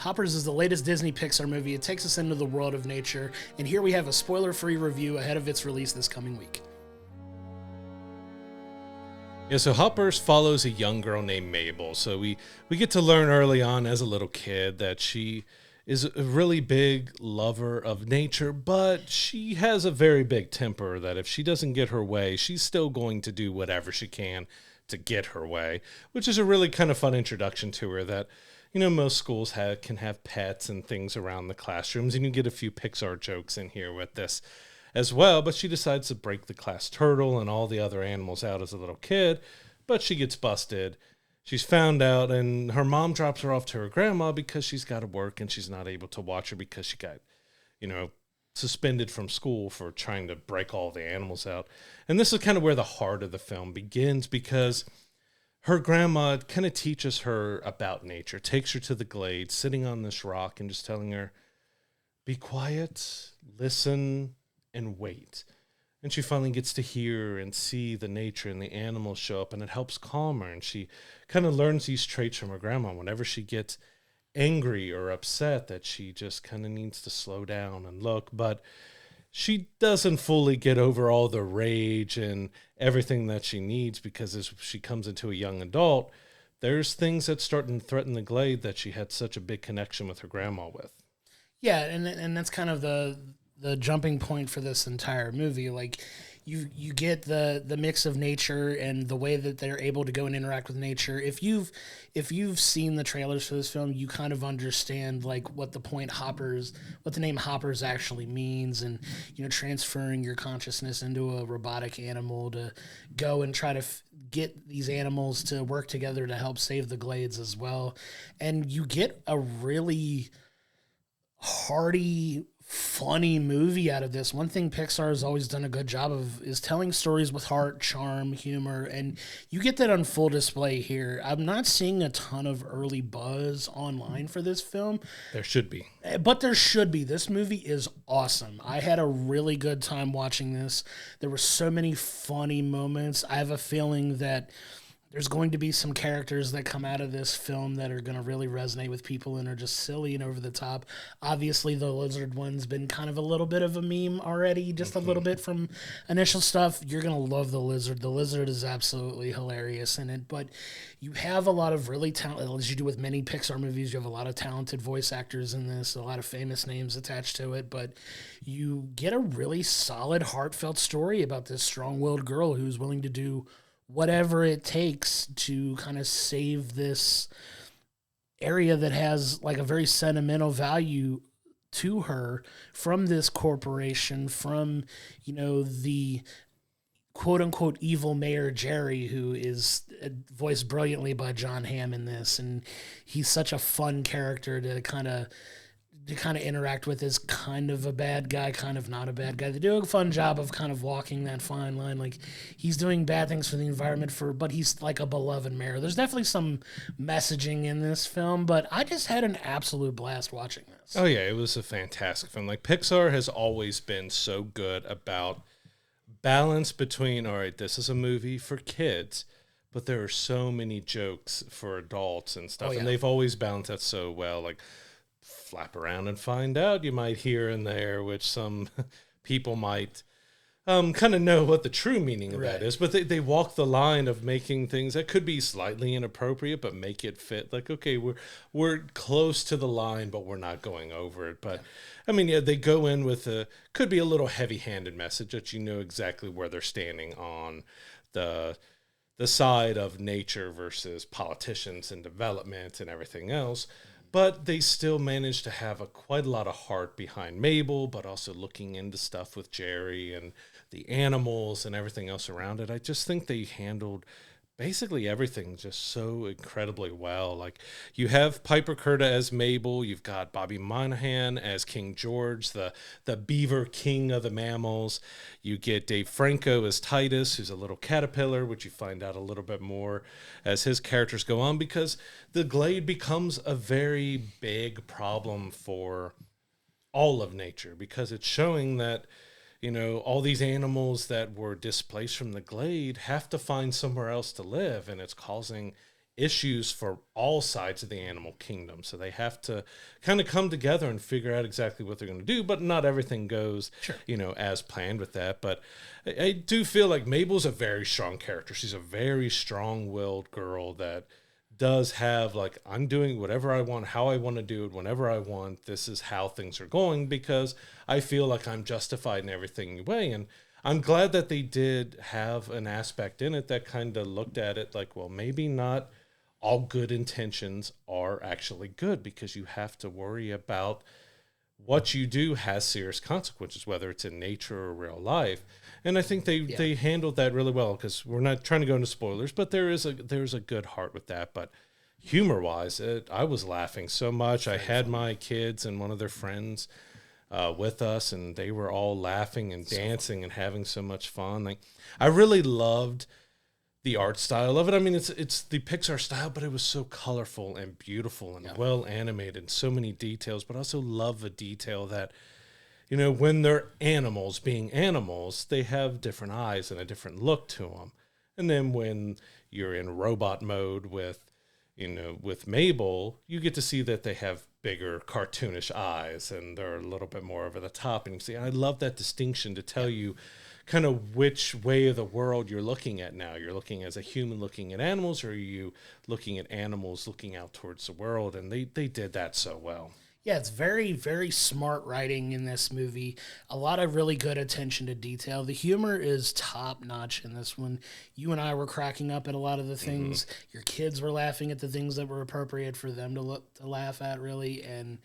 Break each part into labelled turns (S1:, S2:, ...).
S1: Hoppers is the latest Disney Pixar movie. It takes us into the world of nature, and here we have a spoiler-free review ahead of its release this coming week.
S2: Yeah, so Hoppers follows a young girl named Mabel. So we get to learn early on as a little kid that she is a really big lover of nature, but she has a very big temper that if she doesn't get her way, she's still going to do whatever she can to get her way, which is a really kind of fun introduction to her that, most schools can have pets and things around the classrooms, and you get a few Pixar jokes in here with this as well, but she decides to break the class turtle and all the other animals out as a little kid, but she gets busted. She's found out, and her mom drops her off to her grandma because she's got to work and she's not able to watch her because she got, suspended from school for trying to break all the animals out. And this is kind of where the heart of the film begins because her grandma kind of teaches her about nature, takes her to the glade, sitting on this rock and just telling her, be quiet, listen, and wait. And she finally gets to hear and see the nature and the animals show up, and it helps calm her. And she kind of learns these traits from her grandma. Whenever she gets angry or upset, that she just kind of needs to slow down and look. But she doesn't fully get over all the rage and everything that she needs, because as she comes into a young adult, there's things that start to threaten the glade that she had such a big connection with her grandma with.
S1: Yeah, and that's kind of the jumping point for this entire movie. Like, you get the mix of nature and the way that they're able to go and interact with nature. If you've seen the trailers for this film, you kind of understand like what the name Hoppers actually means, and transferring your consciousness into a robotic animal to go and try to get these animals to work together to help save the glades as well. And you get a really hearty, funny movie out of this. One thing Pixar has always done a good job of is telling stories with heart, charm, humor, and you get that on full display here. I'm not seeing a ton of early buzz online for this film.
S2: There should be.
S1: But there should be. This movie is awesome. I had a really good time watching this. There were so many funny moments. I have a feeling that there's going to be some characters that come out of this film that are going to really resonate with people and are just silly and over the top. Obviously, the lizard one's been kind of a little bit of a meme already, just a little bit from initial stuff. You're going to love the lizard. The lizard is absolutely hilarious in it, but you have a lot of really talented, as you do with many Pixar movies, you have a lot of talented voice actors in this, a lot of famous names attached to it, but you get a really solid, heartfelt story about this strong-willed girl who's willing to do whatever it takes to kind of save this area that has like a very sentimental value to her from this corporation, from, the quote unquote evil Mayor Jerry, who is voiced brilliantly by John Hamm in this. And he's such a fun character to kind of interact with, as kind of a bad guy, kind of not a bad guy. They do a fun job of kind of walking that fine line. Like, he's doing bad things for the environment, but he's like a beloved mayor. There's definitely some messaging in this film, but I just had an absolute blast watching this.
S2: Oh yeah, it was a fantastic film. Like, Pixar has always been so good about balance between, all right, this is a movie for kids, but there are so many jokes for adults and stuff. Oh, yeah. And they've always balanced that so well. Like, flap around and find out, you might hear in there, which some people might kind of know what the true meaning of that is, but they walk the line of making things that could be slightly inappropriate but make it fit. Like, okay, we're close to the line, but we're not going over it. But I mean, yeah, they go in with could be a little heavy-handed message that you know exactly where they're standing on the side of nature versus politicians and development and everything else. But they still managed to have quite a lot of heart behind Mabel, but also looking into stuff with Jerry and the animals and everything else around it. I just think they handled basically everything just so incredibly well. Like, you have Piper Curda as Mabel, you've got Bobby Moynihan as King George, the beaver king of the mammals. You get Dave Franco as Titus, who's a little caterpillar, which you find out a little bit more as his characters go on, because the glade becomes a very big problem for all of nature, because it's showing that, you know, all these animals that were displaced from the glade have to find somewhere else to live, and it's causing issues for all sides of the animal kingdom. So they have to kind of come together and figure out exactly what they're going to do, but not everything goes,
S1: Sure.
S2: as planned with that. But I do feel like Mabel's a very strong character. She's a very strong-willed girl that does have, like, I'm doing whatever I want, how I want to do it, whenever I want. This is how things are going because I feel like I'm justified in everything way. And I'm glad that they did have an aspect in it that kind of looked at it like, well, maybe not all good intentions are actually good, because you have to worry about what you do has serious consequences, whether it's in nature or real life. And I think they handled that really well, because we're not trying to go into spoilers, but there's a good heart with that. But humor wise, I was laughing so much. I had my kids and one of their friends with us, and they were all laughing and dancing and having so much fun. Like, I really loved the art style of it. I mean, it's the Pixar style, but it was so colorful and beautiful and well animated, and so many details. But I also love the detail that, when they're animals being animals, they have different eyes and a different look to them. And then when you're in robot mode with Mabel, you get to see that they have bigger cartoonish eyes and they're a little bit more over the top. And you see, I love that distinction to tell you kind of which way of the world you're looking at now. You're looking as a human looking at animals, or are you looking at animals looking out towards the world? And they did that so well.
S1: Yeah, it's very, very smart writing in this movie. A lot of really good attention to detail. The humor is top notch in this one. You and I were cracking up at a lot of the things. Your kids were laughing at the things that were appropriate for them to laugh at, really. And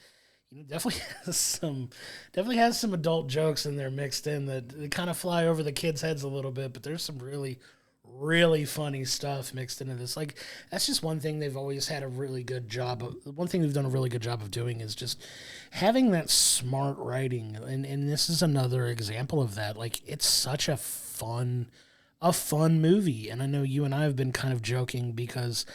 S1: definitely has some adult jokes in there mixed in that they kind of fly over the kids' heads a little bit, but there's some really, really funny stuff mixed into this. Like, that's just one thing they've always had a really good job of. One thing they've done a really good job of doing is just having that smart writing, and this is another example of that. Like, it's such a fun movie, and I know you and I have been kind of joking because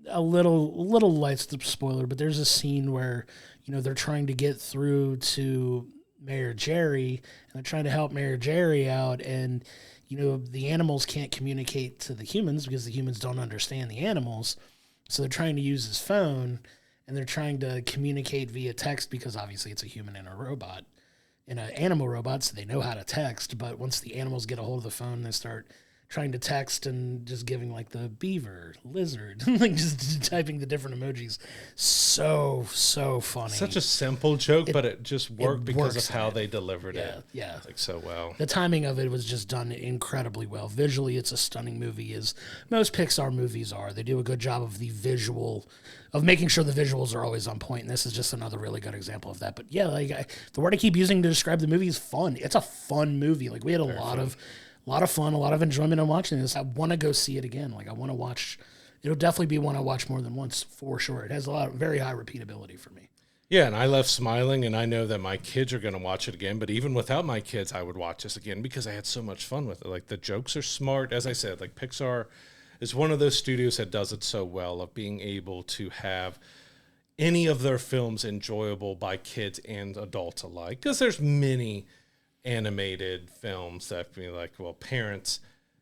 S1: a little light spoiler, but there's a scene where they're trying to get through to Mayor Jerry, and they're trying to help Mayor Jerry out, and the animals can't communicate to the humans because the humans don't understand the animals, so they're trying to use his phone, and they're trying to communicate via text because obviously it's a human and a robot, and an animal robot, so they know how to text. But once the animals get a hold of the phone, they start trying to text and just giving like the beaver, lizard, like just typing the different emojis. So funny.
S2: Such a simple joke, but it just worked because of how they delivered
S1: it.
S2: it.
S1: Yeah.
S2: Like, so well.
S1: The timing of it was just done incredibly well. Visually, it's a stunning movie, as most Pixar movies are. They do a good job of of making sure the visuals are always on point, and this is just another really good example of that. But yeah, like the word I keep using to describe the movie is fun. It's a fun movie. Like, we had a lot of fun, a lot of enjoyment in watching this. I want to go see it again. Like, I want to watch. It'll definitely be one I watch more than once, for sure. It has very high repeatability for me.
S2: Yeah, and I left smiling, and I know that my kids are going to watch it again. But even without my kids, I would watch this again because I had so much fun with it. Like, the jokes are smart. As I said, like, Pixar is one of those studios that does it so well, of being able to have any of their films enjoyable by kids and adults alike. Because there's many animated films that be like, well, parents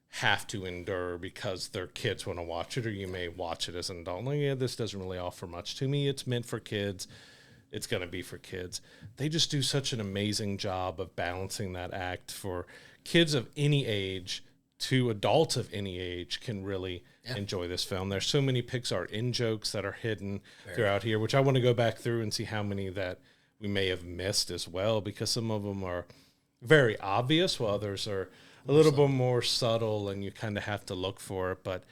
S2: have to endure because their kids want to watch it, or you may watch it as an adult. Like, yeah, this doesn't really offer much to me. It's meant for kids. It's going to be for kids. They just do such an amazing job of balancing that act for kids of any age to adults of any age can really enjoy this film. There's so many Pixar in-jokes that are hidden throughout here, which I want to go back through and see how many that we may have missed as well, because some of them are very obvious, while others are a little bit more subtle, and you kind of have to look for it. But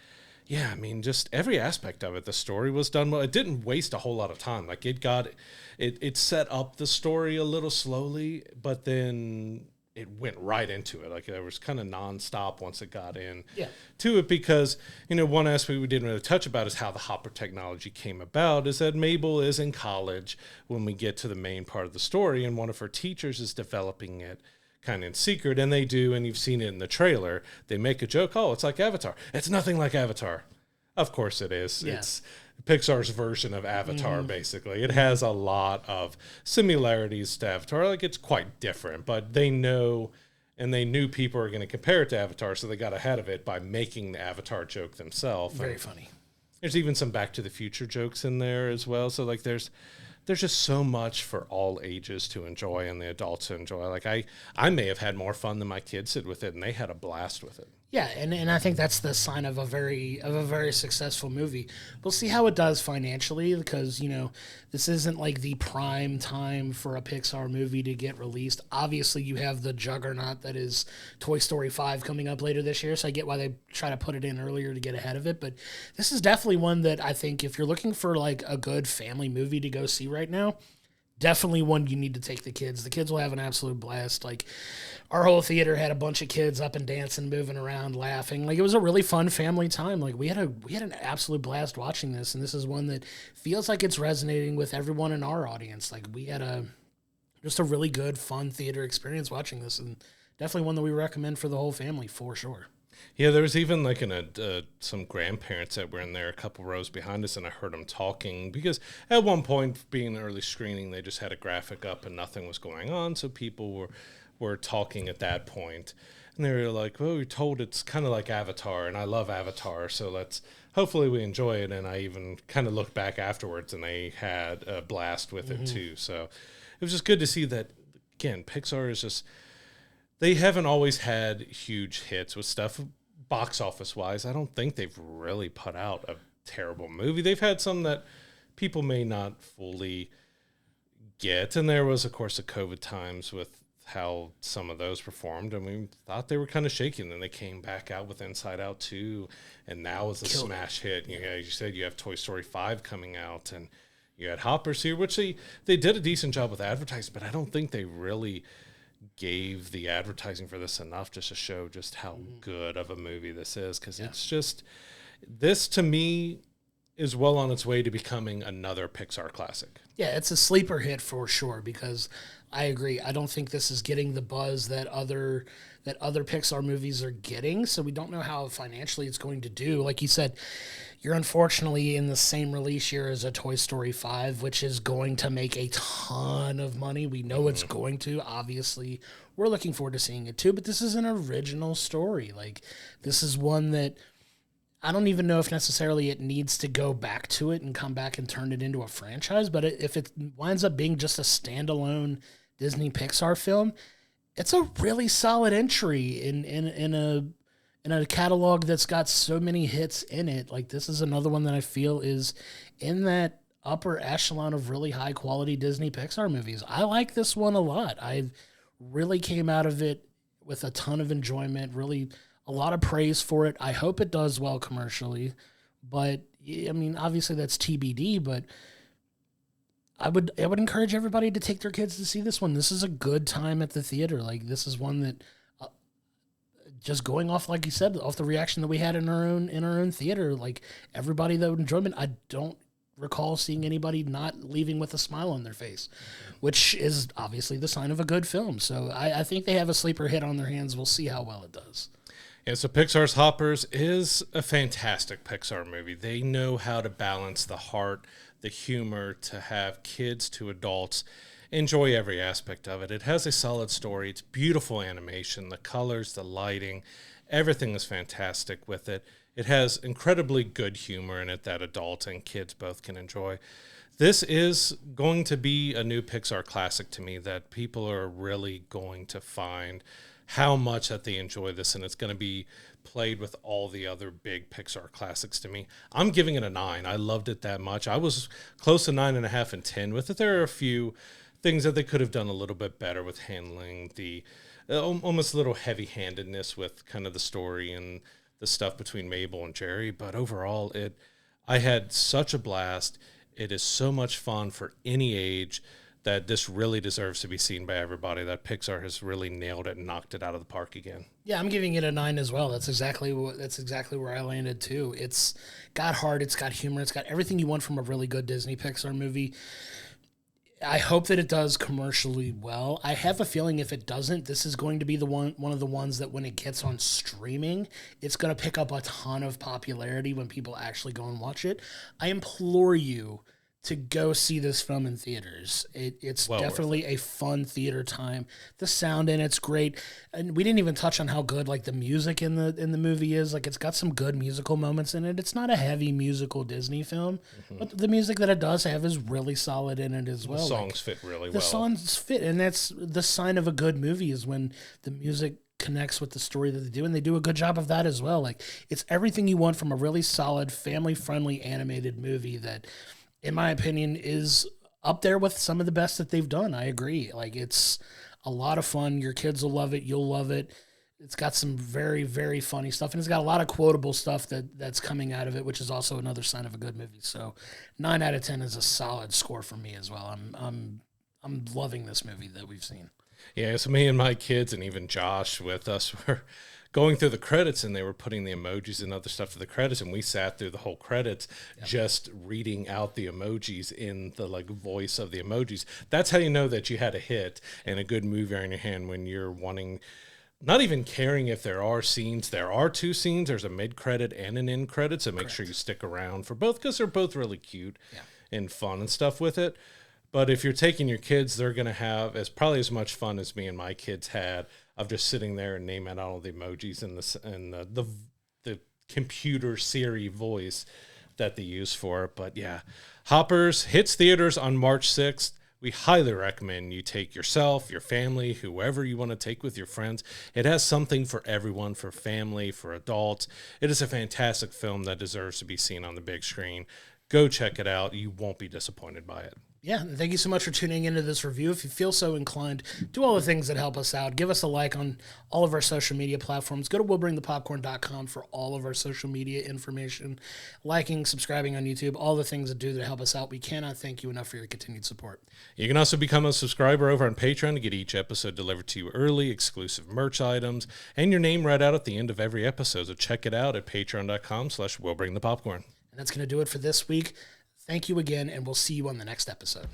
S2: yeah, I mean, just every aspect of it. The story was done well. It didn't waste a whole lot of time. Like, it set up the story a little slowly, but then it went right into it. Like, there was kind of nonstop once it got in to it, because, one aspect we didn't really touch about is how the Hopper technology came about, is that Mabel is in college when we get to the main part of the story, and one of her teachers is developing it kind of in secret, and they do, and you've seen it in the trailer, they make a joke, oh, it's like Avatar. It's nothing like Avatar. Of course it is. Yeah. It's Pixar's version of Avatar, basically. It has a lot of similarities to Avatar. Like, it's quite different, but they know, and they knew people are going to compare it to Avatar, so they got ahead of it by making the Avatar joke themselves.
S1: Very funny.
S2: There's even some Back to the Future jokes in there as well. So like there's just so much for all ages to enjoy and the adults to enjoy. Like I may have had more fun than my kids did with it, and they had a blast with it.
S1: Yeah, and I think that's the sign of a very successful movie. We'll see how it does financially because, this isn't like the prime time for a Pixar movie to get released. Obviously, you have the juggernaut that is Toy Story 5 coming up later this year, so I get why they try to put it in earlier to get ahead of it, but this is definitely one that I think if you're looking for like a good family movie to go see right now, definitely one you need to take the kids. The kids will have an absolute blast. Like, our whole theater had a bunch of kids up and dancing, moving around, laughing. Like, it was a really fun family time. Like, we had an absolute blast watching this, and this is one that feels like it's resonating with everyone in our audience. Like, we had just a really good, fun theater experience watching this, and definitely one that we recommend for the whole family for sure.
S2: Yeah, there was even like some grandparents that were in there a couple rows behind us, and I heard them talking because at one point, being an early screening, they just had a graphic up and nothing was going on, so people were talking at that point, and they were like, "Well, we're told it's kind of like Avatar, and I love Avatar, so hopefully we enjoy it." And I even kind of looked back afterwards, and they had a blast with it too. So it was just good to see that. Again, Pixar is just. They haven't always had huge hits with stuff box office wise. I don't think they've really put out a terrible movie. They've had some that people may not fully get. And there was, of course, the COVID times with how some of those performed. And we thought they were kind of shaky. And then they came back out with Inside Out 2. And now it's a smash hit. You said you have Toy Story 5 coming out. And you had Hoppers here, which they did a decent job with advertising. But I don't think they really gave the advertising for this enough just to show just how good of a movie this is, because it's just, this to me is well on its way to becoming another Pixar classic.
S1: Yeah, it's a sleeper hit for sure, because I agree. I don't think this is getting the buzz that other Pixar movies are getting, so we don't know how financially it's going to do. Like you said, you're unfortunately in the same release year as a Toy Story 5, which is going to make a ton of money. We know it's going to. Obviously, we're looking forward to seeing it too, but this is an original story. Like, this is one that I don't even know if necessarily it needs to go back to it and come back and turn it into a franchise, but if it winds up being just a standalone Disney Pixar film, it's a really solid entry in a catalog that's got so many hits in it. Like, this is another one that I feel is in that upper echelon of really high quality Disney Pixar movies. I like this one a lot. I really came out of it with a ton of enjoyment, really a lot of praise for it. I hope it does well commercially, but I mean, obviously that's TBD, but I would encourage everybody to take their kids to see this one. This is a good time at the theater. Like, this is one that just going off, like you said, off the reaction that we had in our own theater, like, everybody that would enjoyment, I don't recall seeing anybody not leaving with a smile on their face, which is obviously the sign of a good film. So I think they have a sleeper hit on their hands. We'll see how well it does.
S2: Yeah, so Pixar's Hoppers is a fantastic Pixar movie. They know how to balance the heart, the humor, to have kids to adults enjoy every aspect of it. It has a solid story. It's beautiful animation. The colors, the lighting, everything is fantastic with it. It has incredibly good humor in it that adults and kids both can enjoy. This is going to be a new Pixar classic to me that people are really going to find how much that they enjoy this, and it's going to be played with all the other big Pixar classics to me. I'm giving it a 9. I loved it that much. I was close to 9.5 and 10 with it. There are a few things that they could have done a little bit better with handling the almost a little heavy-handedness with kind of the story and the stuff between Mabel and Jerry, but overall, I had such a blast. It is so much fun for any age that this really deserves to be seen by everybody, that Pixar has really nailed it and knocked it out of the park again.
S1: Yeah, I'm giving it a 9 as well. That's exactly where I landed too. It's got heart, it's got humor, it's got everything you want from a really good Disney Pixar movie. I hope that it does commercially well. I have a feeling if it doesn't, this is going to be one of the ones that when it gets on streaming, it's going to pick up a ton of popularity when people actually go and watch it. I implore you to go see this film in theaters. It's
S2: Well worth
S1: definitely a fun theater time. The sound in it's great, and we didn't even touch on how good like the music in the movie is. Like it's got some good musical moments in it. It's not a heavy musical Disney film, but the music that it does have is really solid in it as well.
S2: The songs fit really well.
S1: The songs fit, and that's the sign of a good movie is when the music connects with the story that they do, and they do a good job of that as well. Like it's everything you want from a really solid, family-friendly animated movie that, in my opinion, is up there with some of the best that they've done. I agree. Like it's a lot of fun. Your kids will love it. You'll love it. It's got some very, very funny stuff, and it's got a lot of quotable stuff that's coming out of it, which is also another sign of a good movie. So, 9 out of 10 is a solid score for me as well. I'm loving this movie that we've seen.
S2: Yeah, so me and my kids and even Josh with us were going through the credits, and they were putting the emojis and other stuff for the credits, and we sat through the whole credits just reading out the emojis in the like voice of the emojis. That's how you know that you had a hit and a good movie on your hand, when you're wanting, not even caring if there are scenes. There are 2 scenes. There's a mid-credit and an end credit, so make sure you stick around for both because they're both really cute and fun and stuff with it. But if you're taking your kids, they're going to have probably as much fun as me and my kids had of just sitting there and naming out all the emojis and the computer Siri voice that they use for it. But yeah, Hoppers hits theaters on March 6th. We highly recommend you take yourself, your family, whoever you want to take with your friends. It has something for everyone, for family, for adults. It is a fantastic film that deserves to be seen on the big screen. Go check it out. You won't be disappointed by it.
S1: Yeah, and thank you so much for tuning into this review. If you feel so inclined, do all the things that help us out. Give us a like on all of our social media platforms. Go to willbringthepopcorn.com for all of our social media information. Liking, subscribing on YouTube, all the things that help us out. We cannot thank you enough for your continued support.
S2: You can also become a subscriber over on Patreon to get each episode delivered to you early, exclusive merch items, and your name read out at the end of every episode. So check it out at patreon.com/willbringthepopcorn.
S1: And that's going to do it for this week. Thank you again, and we'll see you on the next episode.